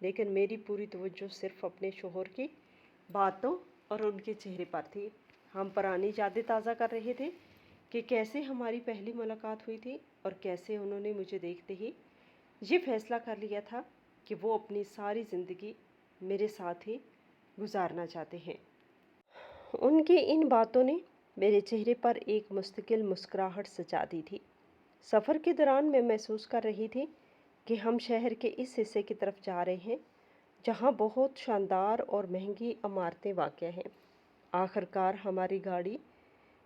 لیکن میری پوری توجہ صرف اپنے شوہر کی باتوں اور ان کے چہرے پر تھی۔ ہم پرانی یادیں تازہ کر رہے تھے کہ کیسے ہماری پہلی ملاقات ہوئی تھی اور کیسے انہوں نے مجھے دیکھتے ہی یہ فیصلہ کر لیا تھا کہ وہ اپنی ساری زندگی میرے ساتھ ہی گزارنا چاہتے ہیں۔ ان کی ان باتوں نے میرے چہرے پر ایک مستقل مسکراہٹ سجا دی تھی۔ سفر کے دوران میں محسوس کر رہی تھی کہ ہم شہر کے اس حصے کی طرف جا رہے ہیں جہاں بہت شاندار اور مہنگی عمارتیں واقع ہیں۔ آخر کار ہماری گاڑی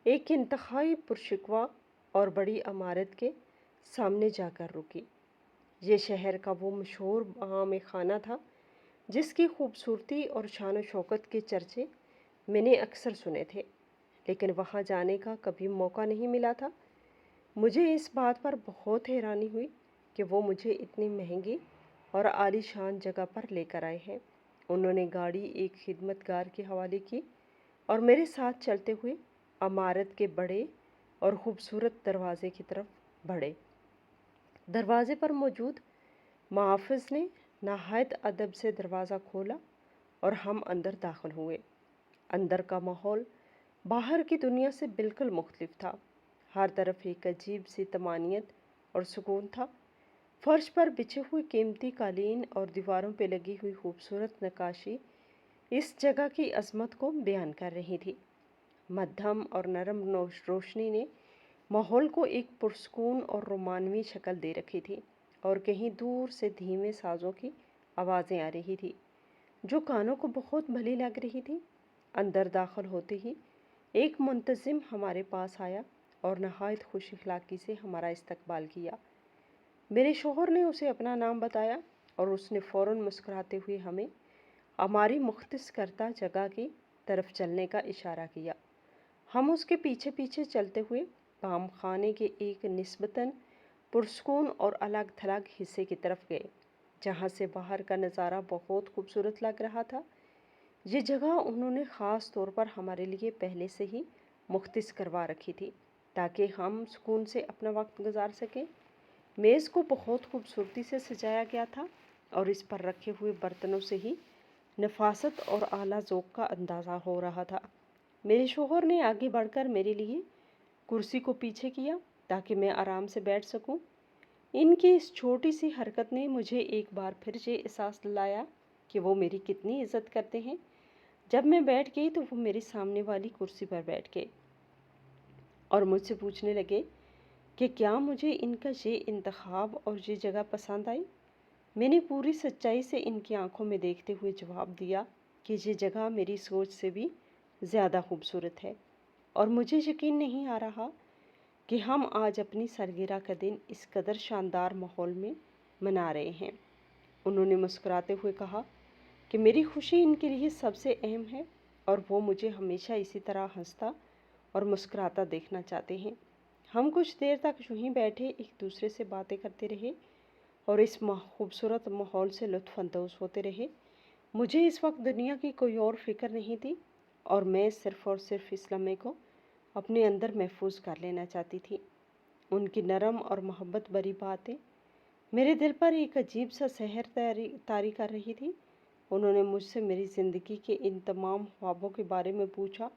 ایک انتہائی پرشکوہ اور بڑی عمارت کے سامنے جا کر رکی۔ یہ شہر کا وہ مشہور مقام خانہ تھا جس کی خوبصورتی اور شان و شوکت کے چرچے میں نے اکثر سنے تھے، لیکن وہاں جانے کا کبھی موقع نہیں ملا تھا۔ مجھے اس بات پر بہت حیرانی ہوئی کہ وہ مجھے اتنی مہنگی اور عالی شان جگہ پر لے کر آئے ہیں۔ انہوں نے گاڑی ایک خدمت گار کے حوالے کی اور میرے ساتھ چلتے ہوئے عمارت کے بڑے اور خوبصورت دروازے کی طرف بڑھے۔ دروازے پر موجود محافظ نے نہایت ادب سے دروازہ کھولا اور ہم اندر داخل ہوئے۔ اندر کا ماحول باہر کی دنیا سے بالکل مختلف تھا۔ ہر طرف ایک عجیب سی طمانینت اور سکون تھا۔ فرش پر بچھے ہوئے قیمتی قالین اور دیواروں پہ لگی ہوئی خوبصورت نقاشی اس جگہ کی عظمت کو بیان کر رہی تھی۔ مدھم اور نرم روشنی نے ماحول کو ایک پرسکون اور رومانوی شکل دے رکھی تھی، اور کہیں دور سے دھیمے سازوں کی آوازیں آ رہی تھی جو کانوں کو بہت بھلی لگ رہی تھی۔ اندر داخل ہوتے ہی ایک منتظم ہمارے پاس آیا اور نہایت خوش اخلاقی سے ہمارا استقبال کیا۔ میرے شوہر نے اسے اپنا نام بتایا اور اس نے فوراً مسکراتے ہوئے ہمیں ہماری مختص کردہ جگہ کی طرف چلنے کا اشارہ کیا۔ ہم اس کے پیچھے پیچھے چلتے ہوئے طعام خانے کے ایک نسبتاً پرسکون اور الگ تھلگ حصے کی طرف گئے جہاں سے باہر کا نظارہ بہت خوبصورت لگ رہا تھا۔ یہ جگہ انہوں نے خاص طور پر ہمارے لیے پہلے سے ہی مختص کروا رکھی تھی تاکہ ہم سکون سے اپنا وقت گزار سکیں۔ میز کو بہت خوبصورتی سے سجایا گیا تھا اور اس پر رکھے ہوئے برتنوں سے ہی نفاست اور اعلیٰ ذوق کا اندازہ ہو رہا تھا۔ میرے شوہر نے آگے بڑھ کر میرے لیے کرسی کو پیچھے کیا تاکہ میں آرام سے بیٹھ سکوں۔ ان کی اس چھوٹی سی حرکت نے مجھے ایک بار پھر یہ احساس دلایا کہ وہ میری کتنی عزت کرتے ہیں۔ جب میں بیٹھ گئی تو وہ میرے سامنے والی کرسی پر بیٹھ گئے اور مجھ سے پوچھنے لگے کہ کیا مجھے ان کا یہ انتخاب اور یہ جگہ پسند آئی۔ میں نے پوری سچائی سے ان کی آنکھوں میں دیکھتے ہوئے جواب دیا کہ یہ جگہ میری سوچ سے بھی زیادہ خوبصورت ہے، اور مجھے یقین نہیں آ رہا کہ ہم آج اپنی سالگرہ کا دن اس قدر شاندار ماحول میں منا رہے ہیں۔ انہوں نے مسکراتے ہوئے کہا کہ میری خوشی ان کے لیے سب سے اہم ہے اور وہ مجھے ہمیشہ اسی طرح ہنستا اور مسکراتا دیکھنا چاہتے ہیں۔ ہم کچھ دیر تک یوں ہی بیٹھے ایک دوسرے سے باتیں کرتے رہے اور اس خوبصورت ماحول سے لطف اندوز ہوتے رہے۔ مجھے اس وقت دنیا کی کوئی اور فکر نہیں تھی اور میں صرف اور صرف اس لمحے کو اپنے اندر محفوظ کر لینا چاہتی تھی۔ ان کی نرم اور محبت بھری باتیں میرے دل پر ایک عجیب سا سحر طاری کر رہی تھی۔ انہوں نے مجھ سے میری زندگی کے ان تمام خوابوں کے بارے میں پوچھا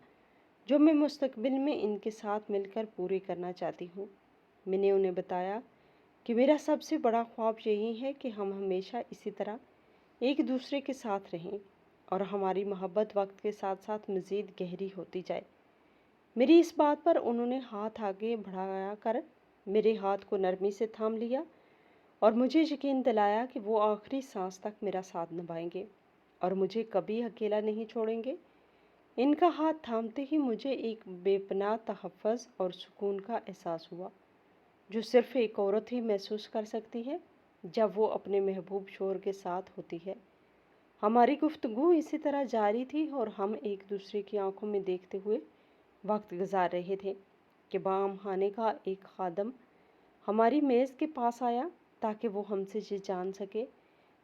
جو میں مستقبل میں ان کے ساتھ مل کر پورے کرنا چاہتی ہوں۔ میں نے انہیں بتایا کہ میرا سب سے بڑا خواب یہی ہے کہ ہم ہمیشہ اسی طرح ایک دوسرے کے ساتھ رہیں اور ہماری محبت وقت کے ساتھ ساتھ مزید گہری ہوتی جائے۔ میری اس بات پر انہوں نے ہاتھ آگے بڑھا کر میرے ہاتھ کو نرمی سے تھام لیا اور مجھے یقین دلایا کہ وہ آخری سانس تک میرا ساتھ نبھائیں گے اور مجھے کبھی اکیلا نہیں چھوڑیں گے۔ ان کا ہاتھ تھامتے ہی مجھے ایک بے پناہ تحفظ اور سکون کا احساس ہوا جو صرف ایک عورت ہی محسوس کر سکتی ہے جب وہ اپنے محبوب شوہر کے ساتھ ہوتی ہے۔ ہماری گفتگو اسی طرح جاری تھی اور ہم ایک دوسرے کی آنکھوں میں دیکھتے ہوئے وقت گزار رہے تھے کہ بام خانے کا ایک خادم ہماری میز کے پاس آیا تاکہ وہ ہم سے یہ جان سکے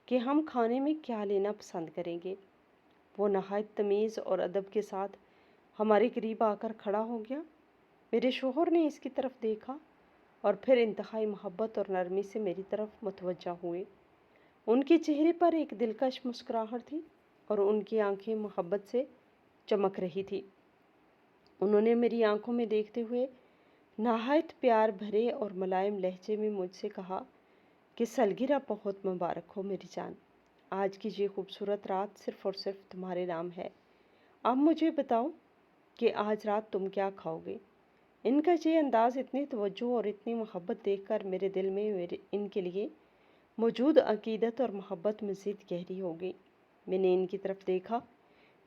کہ ہم کھانے میں کیا لینا پسند کریں گے۔ وہ نہایت تمیز اور ادب کے ساتھ ہمارے قریب آ کر کھڑا ہو گیا۔ میرے شوہر نے اس کی طرف دیکھا اور پھر انتہائی محبت اور نرمی سے میری طرف متوجہ ہوئے۔ ان کے چہرے پر ایک دلکش مسکراہٹ تھی اور ان کی آنکھیں محبت سے چمک رہی تھی۔ انہوں نے میری آنکھوں میں دیکھتے ہوئے نہایت پیار بھرے اور ملائم لہجے میں مجھ سے کہا کہ سالگرہ بہت مبارک ہو میری جان، آج کی یہ خوبصورت رات صرف اور صرف تمہارے نام ہے۔ اب مجھے بتاؤ کہ آج رات تم کیا کھاؤ گے؟ ان کا یہ انداز، اتنی توجہ اور اتنی محبت دیکھ کر میرے دل میں ان کے لیے موجود عقیدت اور محبت مزید گہری ہو گئی۔ میں نے ان کی طرف دیکھا،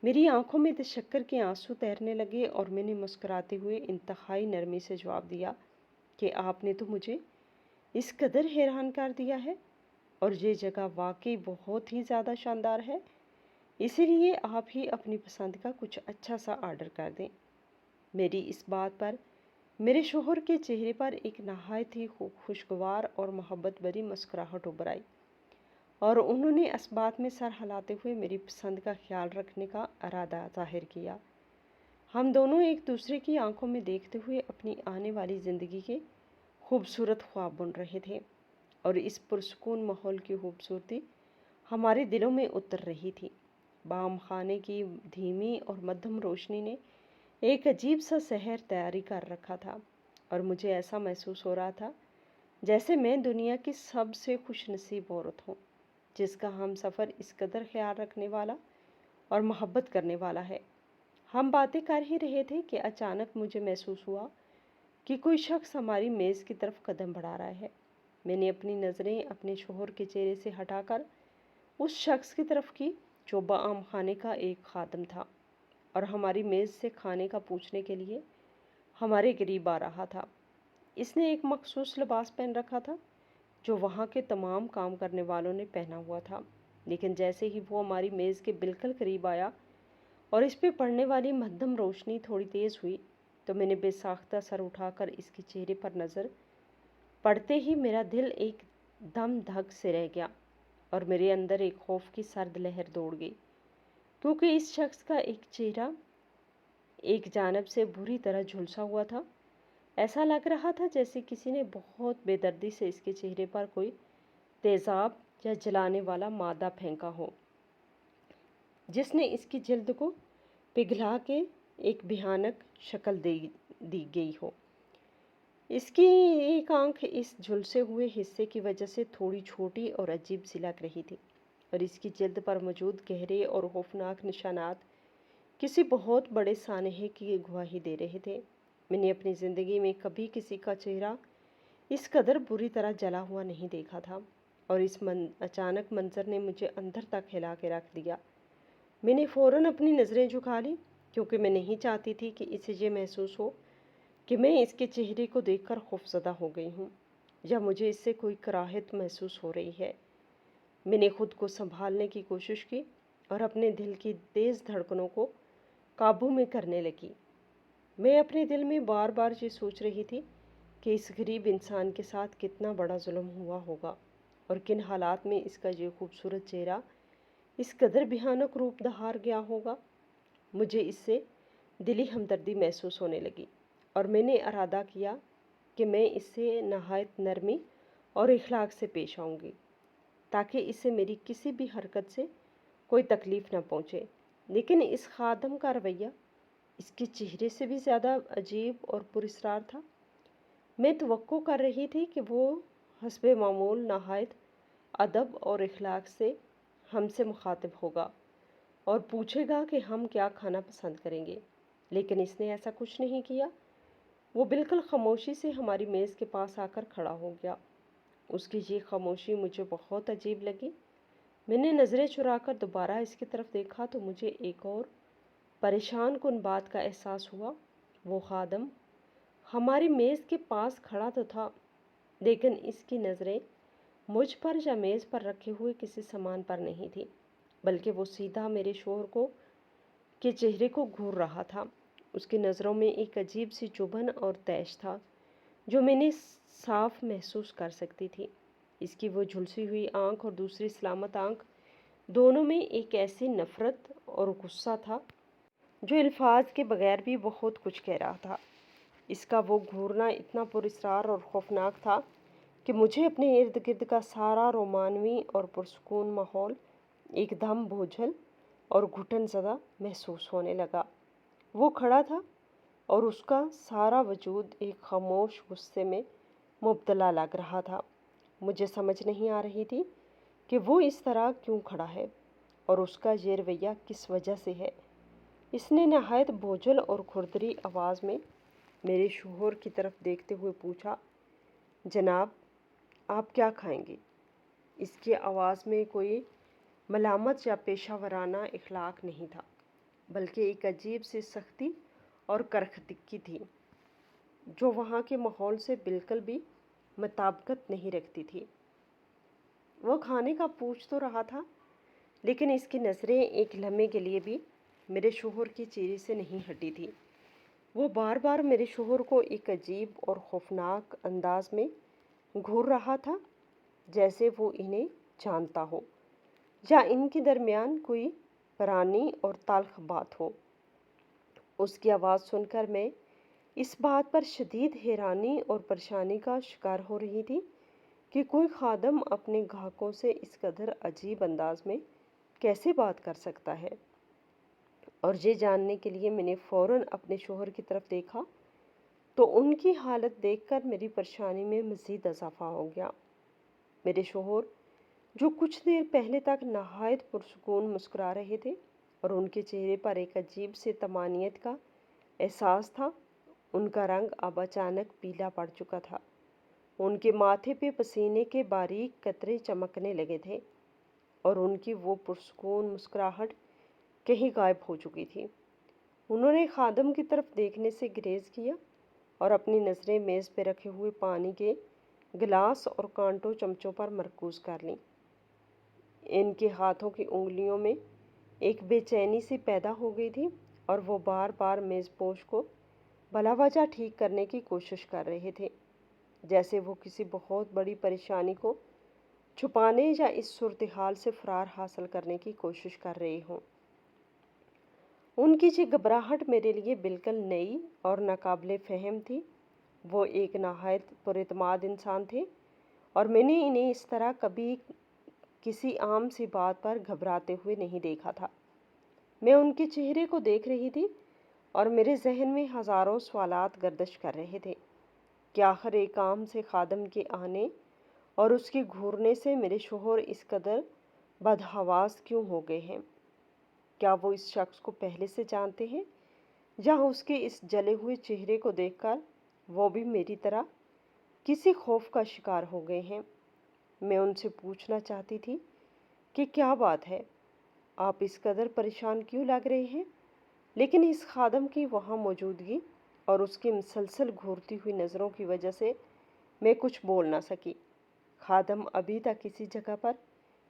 میری آنکھوں میں تشکر کے آنسو تیرنے لگے اور میں نے مسکراتے ہوئے انتہائی نرمی سے جواب دیا کہ آپ نے تو مجھے اس قدر حیران کر دیا ہے، اور یہ جگہ واقعی بہت ہی زیادہ شاندار ہے، اسی لیے آپ ہی اپنی پسند کا کچھ اچھا سا آرڈر کر دیں۔ میری اس بات پر میرے شوہر کے چہرے پر ایک نہایت ہی خوشگوار اور محبت بھری مسکراہٹ ابھر آئی، اور انہوں نے اس بات میں سر ہلاتے ہوئے میری پسند کا خیال رکھنے کا ارادہ ظاہر کیا۔ ہم دونوں ایک دوسرے کی آنکھوں میں دیکھتے ہوئے اپنی آنے والی زندگی کے خوبصورت خواب بن رہے تھے، اور اس پرسکون ماحول کی خوبصورتی ہمارے دلوں میں اتر رہی تھی۔ بام خانے کی دھیمی اور مدھم روشنی نے ایک عجیب سا سحر تیاری کر رکھا تھا، اور مجھے ایسا محسوس ہو رہا تھا جیسے میں دنیا کی سب سے خوش نصیب عورت ہوں جس کا ہم سفر اس قدر خیال رکھنے والا اور محبت کرنے والا ہے۔ ہم باتیں کر ہی رہے تھے کہ اچانک مجھے محسوس ہوا کہ کوئی شخص ہماری میز کی طرف قدم بڑھا رہا ہے۔ میں نے اپنی نظریں اپنے شوہر کے چہرے سے ہٹا کر اس شخص کی طرف کی جو بام خانے کا ایک خادم تھا اور ہماری میز سے کھانے کا پوچھنے کے لیے ہمارے قریب آ رہا تھا۔ اس نے ایک مخصوص لباس پہن رکھا تھا جو وہاں کے تمام کام کرنے والوں نے پہنا ہوا تھا، لیکن جیسے ہی وہ ہماری میز کے بالکل قریب آیا اور اس پہ پڑنے والی مدھم روشنی تھوڑی تیز ہوئی تو میں نے بے ساختہ سر اٹھا کر اس کے چہرے پر نظر پڑتے ہی میرا دل ایک دم دھک سے رہ گیا اور میرے اندر ایک خوف کی سرد لہر دوڑ گئی، کیونکہ اس شخص کا ایک چہرہ ایک جانب سے بری طرح جھلسا ہوا تھا۔ ایسا لگ رہا تھا جیسے کسی نے بہت بے دردی سے اس کے چہرے پر کوئی تیزاب یا جلانے والا مادہ پھینکا ہو، جس نے اس کی جلد کو پگھلا کے ایک بھیانک شکل دی گئی ہو۔ اس کی ایک آنکھ اس جھلسے ہوئے حصے کی وجہ سے تھوڑی چھوٹی اور عجیب سی لگ رہی تھی، اور اس کی جلد پر موجود گہرے اور خوفناک نشانات کسی بہت بڑے سانحے کی گواہی دے رہے تھے۔ میں نے اپنی زندگی میں کبھی کسی کا چہرہ اس قدر بری طرح جلا ہوا نہیں دیکھا تھا، اور اس اچانک منظر نے مجھے اندر تک ہلا کے رکھ دیا۔ میں نے فوراً اپنی نظریں جھکا لی، کیونکہ میں نہیں چاہتی تھی کہ اسے یہ محسوس ہو کہ میں اس کے چہرے کو دیکھ کر خوفزدہ ہو گئی ہوں یا مجھے اس سے کوئی کراہت محسوس ہو رہی ہے۔ میں نے خود کو سنبھالنے کی کوشش کی اور اپنے دل کی تیز دھڑکنوں کو قابو میں کرنے لگی۔ میں اپنے دل میں بار بار یہ سوچ رہی تھی کہ اس غریب انسان کے ساتھ کتنا بڑا ظلم ہوا ہوگا، اور کن حالات میں اس کا یہ خوبصورت چہرہ اس قدر بھیانک روپ دھار گیا ہوگا۔ مجھے اس سے دلی ہمدردی محسوس ہونے لگی، اور میں نے ارادہ کیا کہ میں اس سے نہایت نرمی اور اخلاق سے پیش آؤں گی تاکہ اسے میری کسی بھی حرکت سے کوئی تکلیف نہ پہنچے۔ لیکن اس خادم کا رویہ اس کے چہرے سے بھی زیادہ عجیب اور پراسرار تھا۔ میں توقع کر رہی تھی کہ وہ حسب معمول نہایت ادب اور اخلاق سے ہم سے مخاطب ہوگا اور پوچھے گا کہ ہم کیا کھانا پسند کریں گے، لیکن اس نے ایسا کچھ نہیں کیا۔ وہ بالکل خاموشی سے ہماری میز کے پاس آ کر کھڑا ہو گیا۔ اس کی یہ خاموشی مجھے بہت عجیب لگی۔ میں نے نظریں چرا کر دوبارہ اس کی طرف دیکھا تو مجھے ایک اور پریشان کن بات کا احساس ہوا۔ وہ خادم ہماری میز کے پاس کھڑا تو تھا، لیکن اس کی نظریں مجھ پر یا میز پر رکھے ہوئے کسی سامان پر نہیں تھی، بلکہ وہ سیدھا میرے شوہر کے چہرے کو گھور رہا تھا۔ اس کی نظروں میں ایک عجیب سی چبھن اور طیش تھا جو میں نے صاف محسوس کر سکتی تھی۔ اس کی وہ جھلسی ہوئی آنکھ اور دوسری سلامت آنکھ، دونوں میں ایک ایسی نفرت اور غصہ تھا جو الفاظ کے بغیر بھی بہت کچھ کہہ رہا تھا۔ اس کا وہ گھورنا اتنا پراسرار اور خوفناک تھا کہ مجھے اپنے ارد گرد کا سارا رومانوی اور پرسکون ماحول ایک دم بوجھل اور گھٹن زدہ محسوس ہونے لگا۔ وہ کھڑا تھا اور اس کا سارا وجود ایک خاموش غصے میں مبتلا لگ رہا تھا۔ مجھے سمجھ نہیں آ رہی تھی کہ وہ اس طرح کیوں کھڑا ہے اور اس کا یہ رویہ کس وجہ سے ہے۔ اس نے نہایت بوجھل اور کھردری آواز میں میرے شوہر کی طرف دیکھتے ہوئے پوچھا، جناب آپ کیا کھائیں گے؟ اس کی آواز میں کوئی ملامت یا پیشہ ورانہ اخلاق نہیں تھا، بلکہ ایک عجیب سی سختی اور کرختگی تھی جو وہاں کے ماحول سے بالکل بھی مطابقت نہیں رکھتی تھی۔ وہ کھانے کا پوچھ تو رہا تھا، لیکن اس کی نظریں ایک لمحے کے لیے بھی میرے شوہر کی چہرے سے نہیں ہٹی تھی۔ وہ بار بار میرے شوہر کو ایک عجیب اور خوفناک انداز میں گھور رہا تھا، جیسے وہ انہیں جانتا ہو یا ان کے درمیان کوئی پرانی اور تلخ بات ہو۔ اس کی آواز سن کر میں اس بات پر شدید حیرانی اور پریشانی کا شکار ہو رہی تھی کہ کوئی خادم اپنے گاہکوں سے اس قدر عجیب انداز میں کیسے بات کر سکتا ہے۔ اور یہ جاننے کے لیے میں نے فوراً اپنے شوہر کی طرف دیکھا تو ان کی حالت دیکھ کر میری پریشانی میں مزید اضافہ ہو گیا۔ میرے شوہر جو کچھ دیر پہلے تک نہایت پرسکون مسکرا رہے تھے اور ان کے چہرے پر ایک عجیب سے طمانینت کا احساس تھا، ان کا رنگ اب اچانک پیلا پڑ چکا تھا۔ ان کے ماتھے پہ پسینے کے باریک قطرے چمکنے لگے تھے اور ان کی وہ پرسکون مسکراہٹ کہیں غائب ہو چکی تھی۔ انہوں نے خادم کی طرف دیکھنے سے گریز کیا اور اپنی نظریں میز پہ رکھے ہوئے پانی کے گلاس اور کانٹوں چمچوں پر مرکوز کر لیں۔ ان کے ہاتھوں کی انگلیوں میں ایک بے چینی سی پیدا ہو گئی تھی اور وہ بار بار میز پوش کو بلا وجہ ٹھیک کرنے کی کوشش کر رہے تھے، جیسے وہ کسی بہت بڑی پریشانی کو چھپانے یا اس صورتحال سے فرار حاصل کرنے کی کوشش کر رہے ہوں۔ ان کی یہ گھبراہٹ میرے لیے بالکل نئی اور ناقابل فہم تھی۔ وہ ایک نہایت پراعتماد انسان تھے اور میں نے انہیں اس طرح کبھی کسی عام سی بات پر گھبراتے ہوئے نہیں دیکھا تھا۔ میں ان کے چہرے کو دیکھ رہی تھی اور میرے ذہن میں ہزاروں سوالات گردش کر رہے تھے کہ آخر ایک عام سے خادم کے آنے اور اس کے گھورنے سے میرے شوہر اس قدر بدحواس کیوں ہو گئے ہیں؟ کیا وہ اس شخص کو پہلے سے جانتے ہیں یا اس کے اس جلے ہوئے چہرے کو دیکھ کر وہ بھی میری طرح کسی خوف کا شکار ہو گئے ہیں؟ میں ان سے پوچھنا چاہتی تھی کہ کیا بات ہے، آپ اس قدر پریشان کیوں لگ رہے ہیں، لیکن اس خادم کی وہاں موجودگی اور اس کی مسلسل گھورتی ہوئی نظروں کی وجہ سے میں کچھ بول نہ سکی۔ خادم ابھی تک کسی جگہ پر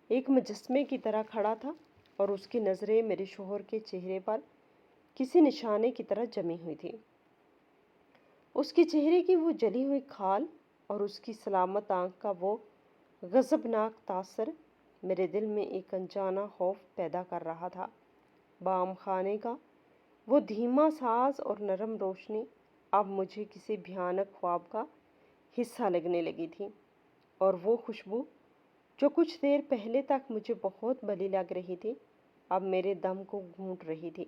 ایک مجسمے کی طرح کھڑا تھا اور اس کی نظریں میرے شوہر کے چہرے پر کسی نشانے کی طرح جمی ہوئی تھی۔ اس کے چہرے کی وہ جلی ہوئی کھال اور اس کی سلامت آنکھ کا وہ غضبناک تاثر میرے دل میں ایک انجانا خوف پیدا کر رہا تھا۔ بام خانے کا وہ دھیما ساز اور نرم روشنی اب مجھے کسی بھیانک خواب کا حصہ لگنے لگی تھی، اور وہ خوشبو جو کچھ دیر پہلے تک مجھے بہت بلی لگ رہی تھی اب میرے دم کو گھونٹ رہی تھی۔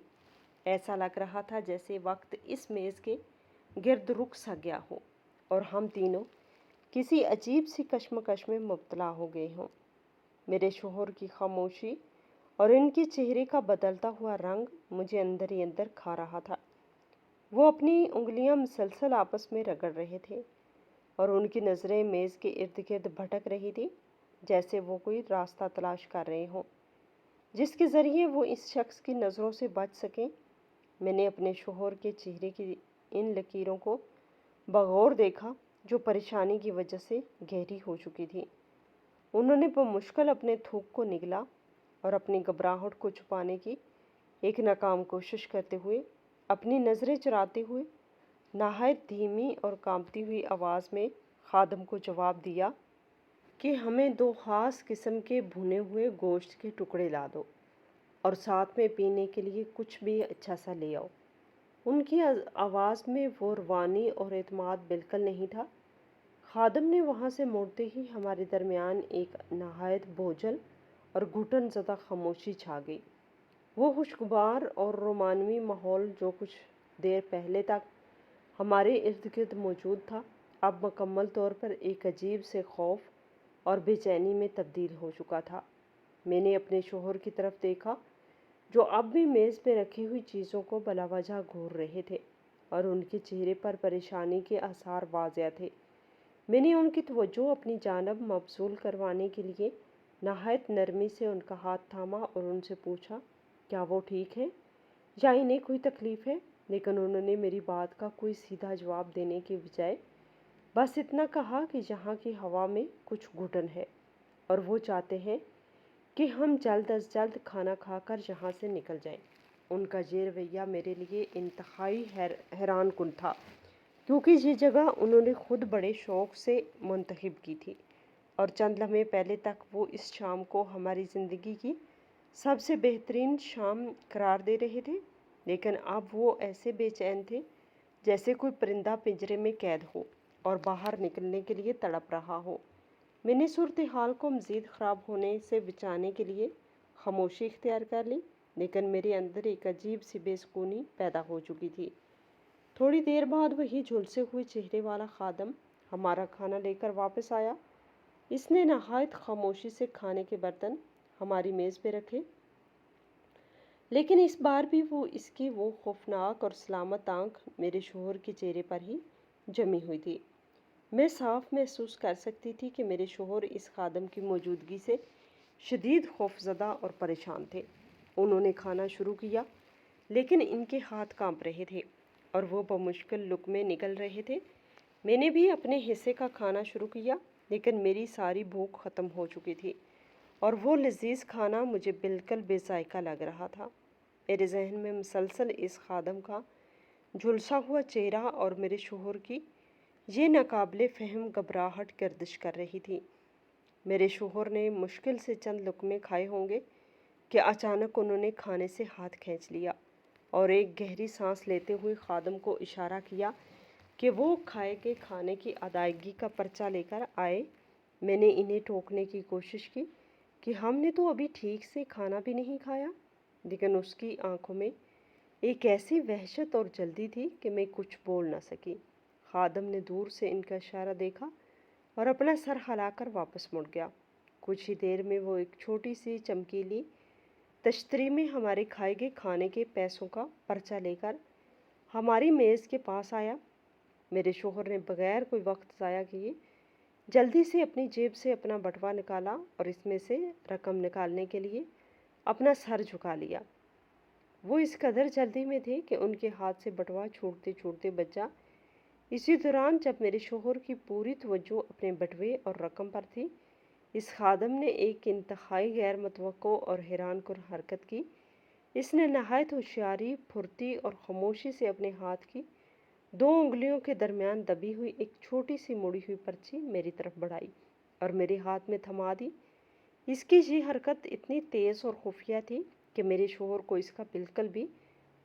ایسا لگ رہا تھا جیسے وقت اس میز کے گرد رک سا گیا ہو اور ہم تینوں کسی عجیب سی کشمکش میں مبتلا ہو گئے ہوں۔ میرے شوہر کی خاموشی اور ان کے چہرے کا بدلتا ہوا رنگ مجھے اندر ہی اندر کھا رہا تھا۔ وہ اپنی انگلیاں مسلسل آپس میں رگڑ رہے تھے اور ان کی نظریں میز کے ارد گرد بھٹک رہی تھی، جیسے وہ کوئی راستہ تلاش کر رہے ہوں جس کے ذریعے وہ اس شخص کی نظروں سے بچ سکیں۔ میں نے اپنے شوہر کے چہرے کی ان لکیروں کو بغور دیکھا جو پریشانی کی وجہ سے گہری ہو چکی تھی۔ انہوں نے بمشکل اپنے تھوک کو نگلا اور اپنی گھبراہٹ کو چھپانے کی ایک ناکام کوشش کرتے ہوئے اپنی نظریں چراتے ہوئے نہایت دھیمی اور کانپتی ہوئی آواز میں خادم کو جواب دیا کہ ہمیں 2 خاص قسم کے بھنے ہوئے گوشت کے ٹکڑے لا دو اور ساتھ میں پینے کے لیے کچھ بھی اچھا سا لے آؤ۔ ان کی آواز میں وہ روانی اور اعتماد بالکل نہیں تھا۔ خادم نے وہاں سے موڑتے ہی ہمارے درمیان ایک نہایت بوجھل اور گھٹن زدہ خاموشی چھا گئی۔ وہ خوشگوار اور رومانوی ماحول جو کچھ دیر پہلے تک ہمارے ارد گرد موجود تھا، اب مکمل طور پر ایک عجیب سے خوف اور بے چینی میں تبدیل ہو چکا تھا۔ میں نے اپنے شوہر کی طرف دیکھا جو اب بھی میز پہ رکھی ہوئی چیزوں کو بلا وجہ گھور رہے تھے اور ان کے چہرے پر پریشانی کے آثار واضح تھے۔ میں نے ان کی توجہ اپنی جانب مبذول کروانے کے لیے نہایت نرمی سے ان کا ہاتھ تھاما اور ان سے پوچھا، کیا وہ ٹھیک ہے یا انہیں کوئی تکلیف ہے؟ لیکن انہوں نے میری بات کا کوئی سیدھا جواب دینے کے بجائے بس اتنا کہا کہ یہاں کی ہوا میں کچھ گھٹن ہے اور وہ چاہتے ہیں کہ ہم جلد از جلد کھانا کھا کر یہاں سے نکل جائیں۔ ان کا یہ رویہ میرے لیے انتہائی حیران کن تھا، کیونکہ یہ جگہ انہوں نے خود بڑے شوق سے منتخب کی تھی اور چند لمحے پہلے تک وہ اس شام کو ہماری زندگی کی سب سے بہترین شام قرار دے رہے تھے، لیکن اب وہ ایسے بے چین تھے جیسے کوئی پرندہ پنجرے میں قید ہو اور باہر نکلنے کے لیے تڑپ رہا ہو۔ میں نے صورتحال کو مزید خراب ہونے سے بچانے کے لیے خاموشی اختیار کر لی، لیکن میرے اندر ایک عجیب سی بے سکونی پیدا ہو چکی تھی۔ تھوڑی دیر بعد وہی جھلسے ہوئے چہرے والا خادم ہمارا کھانا لے کر واپس آیا۔ اس نے نہایت خاموشی سے کھانے کے برتن ہماری میز پہ رکھے، لیکن اس بار بھی اس کی وہ خوفناک اور سلامت آنکھ میرے شوہر کے چہرے پر ہی جمی ہوئی تھی۔ میں صاف محسوس کر سکتی تھی کہ میرے شوہر اس خادم کی موجودگی سے شدید خوفزدہ اور پریشان تھے۔ انہوں نے کھانا شروع کیا، لیکن ان کے ہاتھ کانپ رہے تھے اور وہ بمشکل لقمے نکل رہے تھے۔ میں نے بھی اپنے حصے کا کھانا شروع کیا، لیکن میری ساری بھوک ختم ہو چکی تھی اور وہ لذیذ کھانا مجھے بالکل بے ذائقہ لگ رہا تھا۔ میرے ذہن میں مسلسل اس خادم کا جھلسا ہوا چہرہ اور میرے شوہر کی یہ ناقابل فہم گھبراہٹ گردش کر رہی تھی۔ میرے شوہر نے مشکل سے چند لقمے کھائے ہوں گے کہ اچانک انہوں نے کھانے سے ہاتھ کھینچ لیا اور ایک گہری سانس لیتے ہوئے خادم کو اشارہ کیا کہ وہ کھائے کے کھانے کی ادائیگی کا پرچہ لے کر آئے۔ میں نے انہیں ٹوکنے کی کوشش کی کہ ہم نے تو ابھی ٹھیک سے کھانا بھی نہیں کھایا، لیکن اس کی آنکھوں میں ایک ایسی وحشت اور جلدی تھی کہ میں کچھ بول نہ سکی۔ خادم نے دور سے ان کا اشارہ دیکھا اور اپنا سر ہلا کر واپس مڑ گیا۔ کچھ ہی دیر میں وہ ایک چھوٹی سی چمکیلی تشتری میں ہمارے کھائے گئے کھانے کے پیسوں کا پرچہ لے کر ہماری میز کے پاس آیا۔ میرے شوہر نے بغیر کوئی وقت ضائع کیے جلدی سے اپنی جیب سے اپنا بٹوا نکالا اور اس میں سے رقم نکالنے کے لیے اپنا سر جھکا لیا۔ وہ اس قدر جلدی میں تھے کہ ان کے ہاتھ سے بٹوا چھوٹتے چھوٹتے بچا۔ اسی دوران جب میرے شوہر کی پوری توجہ اپنے بٹوے اور رقم پر تھی، اس خادم نے ایک انتہائی غیر متوقع اور حیران کن حرکت کی۔ اس نے نہایت ہوشیاری، پھرتی اور خاموشی سے اپنے ہاتھ کی 2 انگلیوں کے درمیان دبی ہوئی ایک چھوٹی سی مڑی ہوئی پرچی میری طرف بڑھائی اور میرے ہاتھ میں تھما دی۔ اس کی یہ حرکت اتنی تیز اور خفیہ تھی کہ میرے شوہر کو اس کا بالکل بھی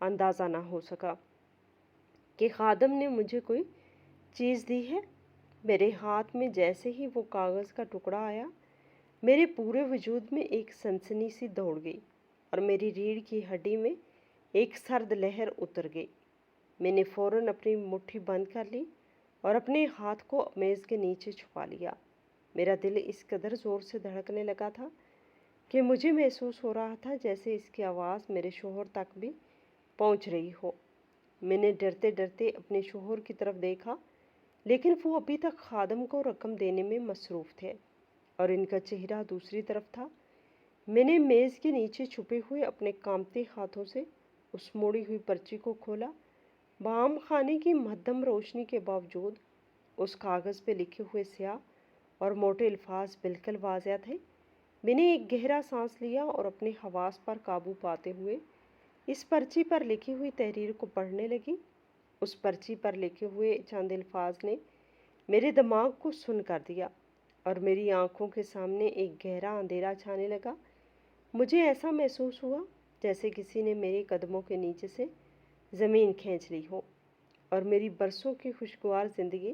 اندازہ نہ ہو سکا کہ خادم نے مجھے کوئی چیز دی ہے۔ میرے ہاتھ میں جیسے ہی وہ کاغذ کا ٹکڑا آیا، میرے پورے وجود میں ایک سنسنی سی دوڑ گئی اور میری ریڑھ کی ہڈی میں ایک سرد لہر اتر گئی۔ میں نے فوراً اپنی مٹھی بند کر لی اور اپنے ہاتھ کو میز کے نیچے چھپا لیا۔ میرا دل اس قدر زور سے دھڑکنے لگا تھا کہ مجھے محسوس ہو رہا تھا جیسے اس کی آواز میرے شوہر تک بھی پہنچ رہی ہو۔ میں نے ڈرتے ڈرتے اپنے شوہر کی طرف دیکھا، لیکن وہ ابھی تک خادم کو رقم دینے میں مصروف تھے اور ان کا چہرہ دوسری طرف تھا۔ میں نے میز کے نیچے چھپے ہوئے اپنے کانپتے ہاتھوں سے اس موڑی ہوئی پرچی کو کھولا۔ بام خانے کی مدھم روشنی کے باوجود اس کاغذ پہ لکھے ہوئے سیاہ اور موٹے الفاظ بالکل واضح تھے۔ میں نے ایک گہرا سانس لیا اور اپنے حواس پر قابو پاتے ہوئے اس پرچی پر لکھی ہوئی تحریر کو پڑھنے لگی۔ اس پرچی پر لکھے ہوئے چند الفاظ نے میرے دماغ کو سن کر دیا اور میری آنکھوں کے سامنے ایک گہرا اندھیرا چھانے لگا۔ مجھے ایسا محسوس ہوا جیسے کسی نے میرے قدموں کے نیچے سے زمین کھینچ لی ہو اور میری برسوں کی خوشگوار زندگی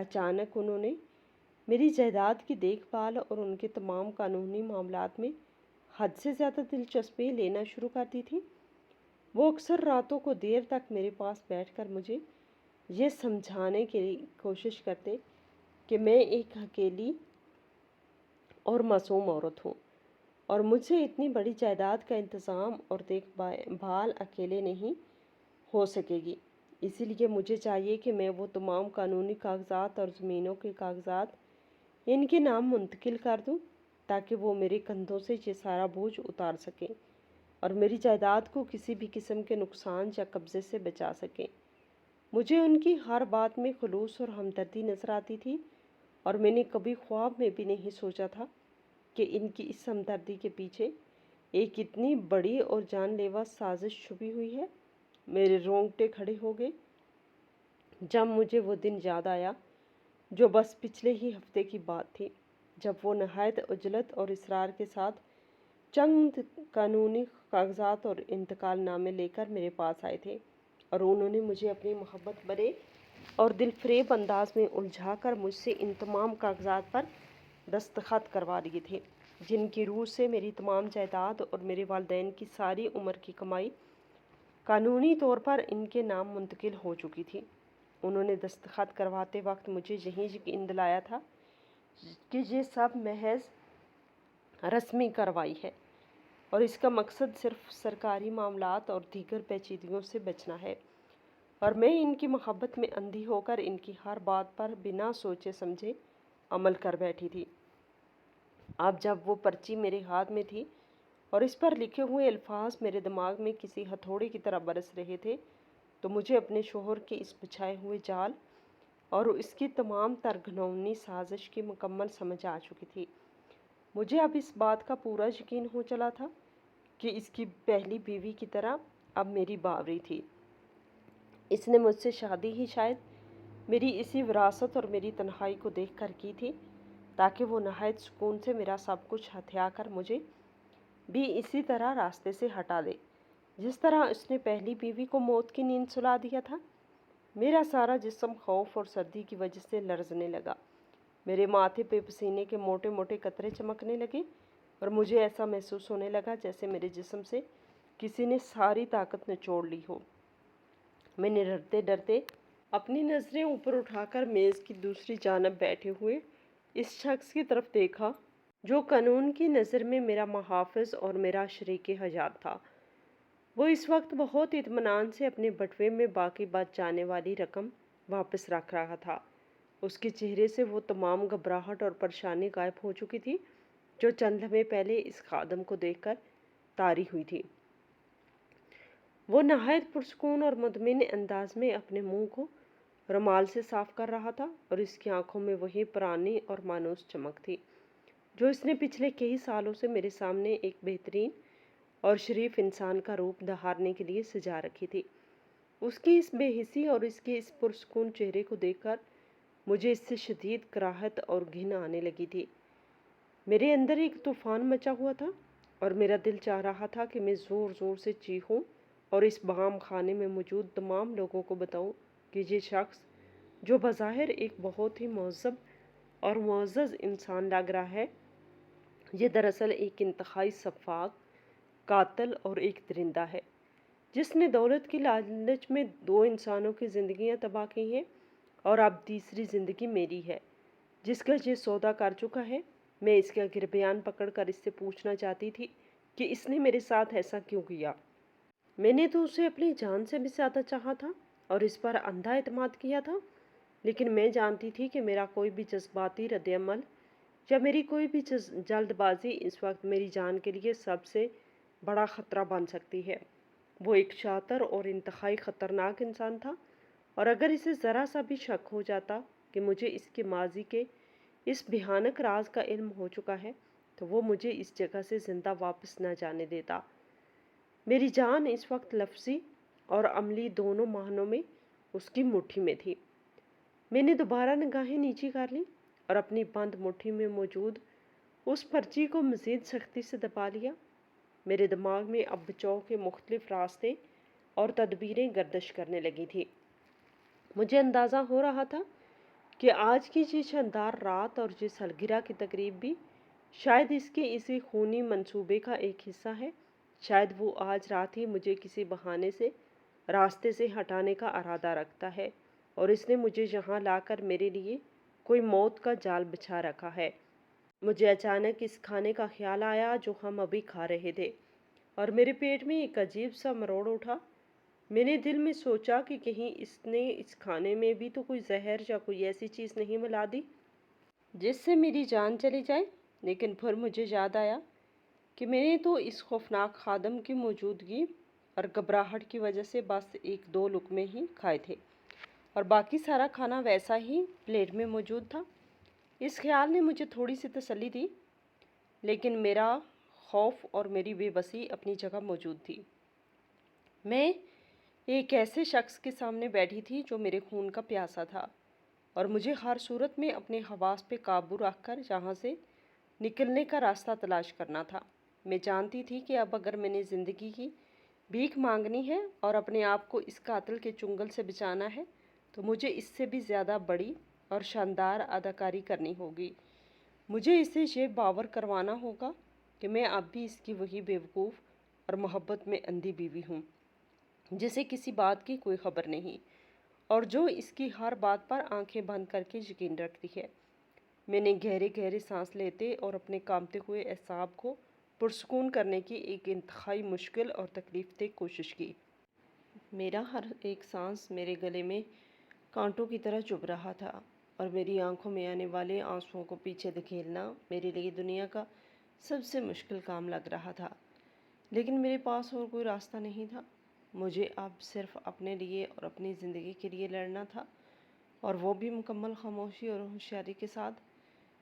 اچانک انہوں نے میری جائیداد کی دیکھ بھال اور ان کے تمام قانونی معاملات میں حد سے زیادہ دلچسپی لینا شروع کر دی تھی۔ وہ اکثر راتوں کو دیر تک میرے پاس بیٹھ کر مجھے یہ سمجھانے کی کوشش کرتے کہ میں ایک اکیلی اور معصوم عورت ہوں اور مجھ سے اتنی بڑی جائیداد کا انتظام اور دیکھ بھال اکیلے نہیں ہو سکے گی، اسی لیے مجھے چاہیے کہ میں وہ تمام قانونی کاغذات اور زمینوں کے کاغذات ان کے نام منتقل کر دوں تاکہ وہ میرے کندھوں سے یہ سارا بوجھ اتار سکیں اور میری جائیداد کو کسی بھی قسم کے نقصان یا قبضے سے بچا سکیں۔ مجھے ان کی ہر بات میں خلوص اور ہمدردی نظر آتی تھی اور میں نے کبھی خواب میں بھی نہیں سوچا تھا کہ ان کی اس ہمدردی کے پیچھے ایک اتنی بڑی اور جان لیوا سازش چھپی ہوئی ہے۔ میرے رونگٹے کھڑے ہو گئے جب مجھے وہ دن یاد آیا جو بس پچھلے ہی ہفتے کی بات تھی، جب وہ نہایت عجلت اور اصرار کے ساتھ چند قانونی کاغذات اور انتقال نامے لے کر میرے پاس آئے تھے اور انہوں نے مجھے اپنی محبت برے اور دل فریب انداز میں الجھا کر مجھ سے ان تمام کاغذات پر دستخط کروا لیے تھے جن کی روح سے میری تمام جائیداد اور میرے والدین کی ساری عمر کی کمائی قانونی طور پر ان کے نام منتقل ہو چکی تھی۔ انہوں نے دستخط کرواتے وقت مجھے یہی یقین دلایا تھا کہ یہ سب محض رسمی کارروائی ہے اور اس کا مقصد صرف سرکاری معاملات اور دیگر پیچیدگیوں سے بچنا ہے، اور میں ان کی محبت میں اندھی ہو کر ان کی ہر بات پر بنا سوچے سمجھے عمل کر بیٹھی تھی۔ اب جب وہ پرچی میرے ہاتھ میں تھی اور اس پر لکھے ہوئے الفاظ میرے دماغ میں کسی ہتھوڑے کی طرح برس رہے تھے تو مجھے اپنے شوہر کے اس بچھائے ہوئے جال اور اس کی تمام تر گھناؤنی سازش کی مکمل سمجھ آ چکی تھی۔ مجھے اب اس بات کا پورا یقین ہو چلا تھا کہ اس کی پہلی بیوی کی طرح اب میری باوری تھی۔ اس نے مجھ سے شادی ہی شاید میری اسی وراثت اور میری تنہائی کو دیکھ کر کی تھی تاکہ وہ نہایت سکون سے میرا سب کچھ ہتھیا کر مجھے بھی اسی طرح راستے سے ہٹا دے جس طرح اس نے پہلی بیوی کو موت کی نیند سلا دیا تھا۔ میرا سارا جسم خوف اور سردی کی وجہ سے لرزنے لگا، میرے ماتھے پہ پسینے کے موٹے موٹے قطرے چمکنے لگے اور مجھے ایسا محسوس ہونے لگا جیسے میرے جسم سے کسی نے ساری طاقت نچوڑ لی ہو۔ میں نے ڈرتے ڈرتے اپنی نظریں اوپر اٹھا کر میز کی دوسری جانب بیٹھے ہوئے اس شخص کی طرف دیکھا جو قانون کی نظر میں میرا محافظ اور میرا شریک حیات تھا۔ وہ اس وقت بہت اطمینان سے اپنے بٹوے میں باقی بچ جانے والی رقم واپس رکھ رہا تھا۔ اس کے چہرے سے وہ تمام گھبراہٹ اور پریشانی غائب ہو چکی تھی جو چند لمحے پہلے اس خادم کو دیکھ کر طاری ہوئی تھی۔ وہ نہایت پرسکون اور مطمئن انداز میں اپنے منہ کو رومال سے صاف کر رہا تھا اور اس کی آنکھوں میں وہی پرانی اور مانوس چمک تھی جو اس نے پچھلے کئی سالوں سے میرے سامنے ایک بہترین اور شریف انسان کا روپ دہارنے کے لیے سجا رکھی تھی۔ اس کی اس بے حسی اور اس کے اس پرسکون چہرے کو دیکھ کر مجھے اس سے شدید کراہت اور گھن آنے لگی تھی۔ میرے اندر ایک طوفان مچا ہوا تھا اور میرا دل چاہ رہا تھا کہ میں زور زور سے چیخوں اور اس بام خانے میں موجود تمام لوگوں کو بتاؤں کہ یہ شخص جو بظاہر ایک بہت ہی مہذب اور معزز انسان لگ رہا ہے، یہ دراصل ایک انتہائی سفاک قاتل اور ایک درندہ ہے جس نے دولت کی لالچ میں 2 انسانوں کی زندگیاں تباہ کی ہیں اور اب تیسری زندگی میری ہے جس کا یہ سودا کر چکا ہے۔ میں اس کا گریبان پکڑ کر اس سے پوچھنا چاہتی تھی کہ اس نے میرے ساتھ ایسا کیوں کیا۔ میں نے تو اسے اپنی جان سے بھی زیادہ چاہا تھا اور اس پر اندھا اعتماد کیا تھا، لیکن میں جانتی تھی کہ میرا کوئی بھی جذباتی رد عمل یا میری کوئی بھی جلد بازی اس وقت میری جان کے لیے سب سے بڑا خطرہ بن سکتی ہے۔ وہ ایک شاطر اور انتہائی خطرناک انسان تھا اور اگر اسے ذرا سا بھی شک ہو جاتا کہ مجھے اس کے ماضی کے اس بھیانک راز کا علم ہو چکا ہے تو وہ مجھے اس جگہ سے زندہ واپس نہ جانے دیتا۔ میری جان اس وقت لفظی اور عملی دونوں معنوں میں اس کی مٹھی میں تھی۔ میں نے دوبارہ نگاہیں نیچی کر لی اور اپنی بند مٹھی میں موجود اس پرچی کو مزید سختی سے دبا لیا۔ میرے دماغ میں اب بچاؤ کے مختلف راستے اور تدبیریں گردش کرنے لگی تھی۔ مجھے اندازہ ہو رہا تھا کہ آج کی یہ شاندار رات اور یہ سالگرہ کی تقریب بھی شاید اس کے اسی خونی منصوبے کا ایک حصہ ہے۔ شاید وہ آج رات ہی مجھے کسی بہانے سے راستے سے ہٹانے کا ارادہ رکھتا ہے اور اس نے مجھے یہاں لا کر میرے لیے کوئی موت کا جال بچھا رکھا ہے۔ مجھے اچانک اس کھانے کا خیال آیا جو ہم ابھی کھا رہے تھے اور میرے پیٹ میں ایک عجیب سا مروڑ اٹھا۔ میں نے دل میں سوچا کہ کہیں اس نے اس کھانے میں بھی تو کوئی زہر یا کوئی ایسی چیز نہیں ملا دی جس سے میری جان چلی جائے، لیکن پھر مجھے یاد آیا کہ میں نے تو اس خوفناک خادم کی موجودگی اور گھبراہٹ کی وجہ سے بس 1-2 لقمے ہی کھائے تھے اور باقی سارا کھانا ویسا ہی پلیٹ میں موجود تھا۔ اس خیال نے مجھے تھوڑی سی تسلی دی، لیکن میرا خوف اور میری بے بسی اپنی جگہ موجود تھی۔ میں ایک ایسے شخص کے سامنے بیٹھی تھی جو میرے خون کا پیاسا تھا اور مجھے ہر صورت میں اپنے حواس پہ قابو رکھ کر یہاں سے نکلنے کا راستہ تلاش کرنا تھا۔ میں جانتی تھی کہ اب اگر میں نے زندگی کی بھیک مانگنی ہے اور اپنے آپ کو اس قاتل کے چنگل سے بچانا ہے تو مجھے اس سے بھی زیادہ بڑی اور شاندار اداکاری کرنی ہوگی۔ مجھے اسے یہ باور کروانا ہوگا کہ میں اب بھی اس کی وہی بیوقوف اور محبت میں اندھی بیوی ہوں جسے کسی بات کی کوئی خبر نہیں اور جو اس کی ہر بات پر آنکھیں بند کر کے یقین رکھتی ہے۔ میں نے گہرے گہرے سانس لیتے اور اپنے کانپتے ہوئے اعصاب کو پرسکون کرنے کی ایک انتہائی مشکل اور تکلیف دہ کوشش کی۔ میرا ہر ایک سانس میرے گلے میں کانٹوں کی طرح چبھ رہا تھا اور میری آنکھوں میں آنے والے آنسوؤں کو پیچھے دھکیلنا میرے لیے دنیا کا سب سے مشکل کام لگ رہا تھا، لیکن میرے پاس اور کوئی راستہ نہیں تھا۔ مجھے اب صرف اپنے لیے اور اپنی زندگی کے لیے لڑنا تھا، اور وہ بھی مکمل خاموشی اور ہوشیاری کے ساتھ۔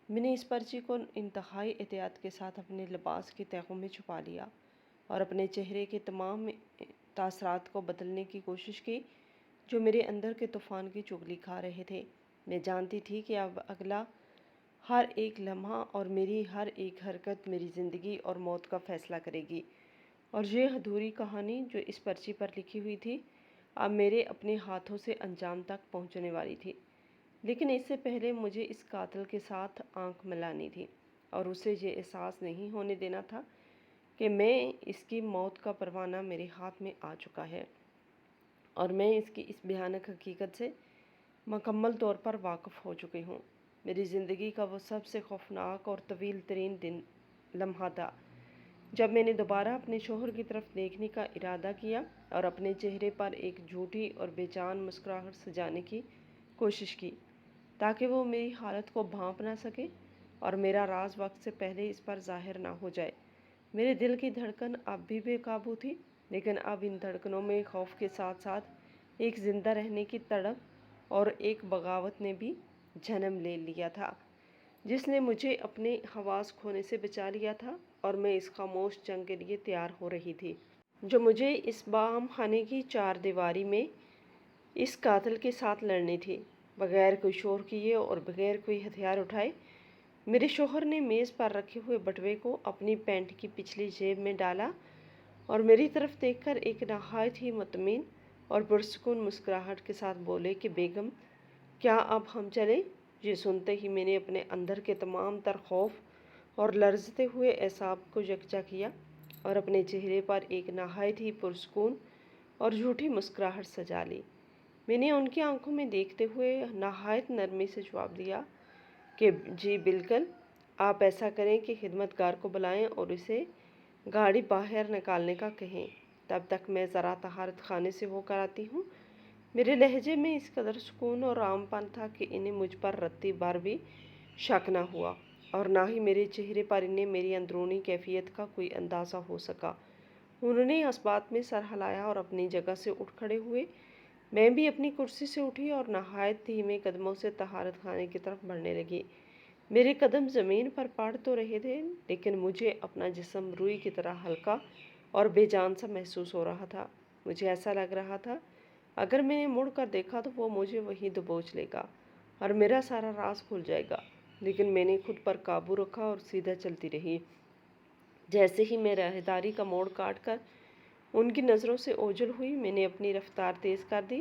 میں نے اس پرچی کو انتہائی احتیاط کے ساتھ اپنے لباس کے تہوں میں چھپا لیا اور اپنے چہرے کے تمام تاثرات کو بدلنے کی کوشش کی جو میرے اندر کے طوفان کی چغلی کھا رہے تھے۔ میں جانتی تھی کہ اب اگلا ہر ایک لمحہ اور میری ہر ایک حرکت میری زندگی اور موت کا فیصلہ کرے گی، اور یہ ادھوری کہانی جو اس پرچی پر لکھی ہوئی تھی اب میرے اپنے ہاتھوں سے انجام تک پہنچنے والی تھی۔ لیکن اس سے پہلے مجھے اس قاتل کے ساتھ آنکھ ملانی تھی اور اسے یہ احساس نہیں ہونے دینا تھا کہ میں اس کی موت کا پروانہ میرے ہاتھ میں آ چکا ہے اور میں اس کی اس بھیانک حقیقت سے مکمل طور پر واقف ہو چکی ہوں۔ میری زندگی کا وہ سب سے خوفناک اور طویل ترین لمحہ تھا جب میں نے دوبارہ اپنے شوہر کی طرف دیکھنے کا ارادہ کیا اور اپنے چہرے پر ایک جھوٹی اور بے جان مسکراہٹ سجانے کی کوشش کی تاکہ وہ میری حالت کو بھانپ نہ سکے اور میرا راز وقت سے پہلے اس پر ظاہر نہ ہو جائے۔ میرے دل کی دھڑکن اب بھی بے قابو تھی، لیکن اب ان دھڑکنوں میں خوف کے ساتھ ساتھ ایک زندہ رہنے کی تڑپ اور ایک بغاوت نے بھی جنم لے لیا تھا جس نے مجھے اپنے حواس کھونے سے بچا لیا تھا، اور میں اس خاموش جنگ کے لیے تیار ہو رہی تھی جو مجھے اس باہم خانے کی 4 دیواری میں اس قاتل کے ساتھ لڑنی تھی، بغیر کوئی شور کیے اور بغیر کوئی ہتھیار اٹھائے۔ میرے شوہر نے میز پر رکھے ہوئے بٹوے کو اپنی پینٹ کی پچھلی جیب میں ڈالا اور میری طرف دیکھ کر ایک نہایت ہی مطمئن اور پرسکون مسکراہٹ کے ساتھ بولے کہ بیگم، کیا اب ہم چلیں؟ یہ سنتے ہی میں نے اپنے اندر کے تمام تر خوف اور لرزتے ہوئے اعصاب کو یکجا کیا اور اپنے چہرے پر ایک نہایت ہی پرسکون اور جھوٹی مسکراہٹ سجا لی۔ میں نے ان کی آنکھوں میں دیکھتے ہوئے نہایت نرمی سے جواب دیا کہ جی بالکل، آپ ایسا کریں کہ خدمتگار کو بلائیں اور اسے گاڑی باہر نکالنے کا کہیں، تب تک میں ذرا طہارت خانے سے ہو کر آتی ہوں۔ میرے لہجے میں اس قدر سکون اور عام پن تھا کہ انہیں مجھ پر رتی بھر بھی شک نہ ہوا اور نہ ہی میرے چہرے پر انہیں میری اندرونی کیفیت کا کوئی اندازہ ہو سکا۔ انہوں نے اس بات میں سر ہلایا اور اپنی جگہ سے اٹھ کھڑے ہوئے۔ میں بھی اپنی کرسی سے اٹھی اور نہایت دھیمے قدموں سے طہارت خانے کی طرف بڑھنے لگی۔ میرے قدم زمین پر پڑ تو رہے تھے، لیکن مجھے اپنا جسم روئی کی طرح ہلکا اور بے جان سا محسوس ہو رہا تھا۔ مجھے ایسا لگ رہا تھا اگر میں نے مڑ کر دیکھا تو وہ مجھے وہیں دبوچ لے گا اور میرا سارا راز کھل جائے گا، لیکن میں نے خود پر قابو رکھا اور سیدھا چلتی رہی۔ جیسے ہی میں راہداری کا موڑ کاٹ کر ان کی نظروں سے اوجھل ہوئی، میں نے اپنی رفتار تیز کر دی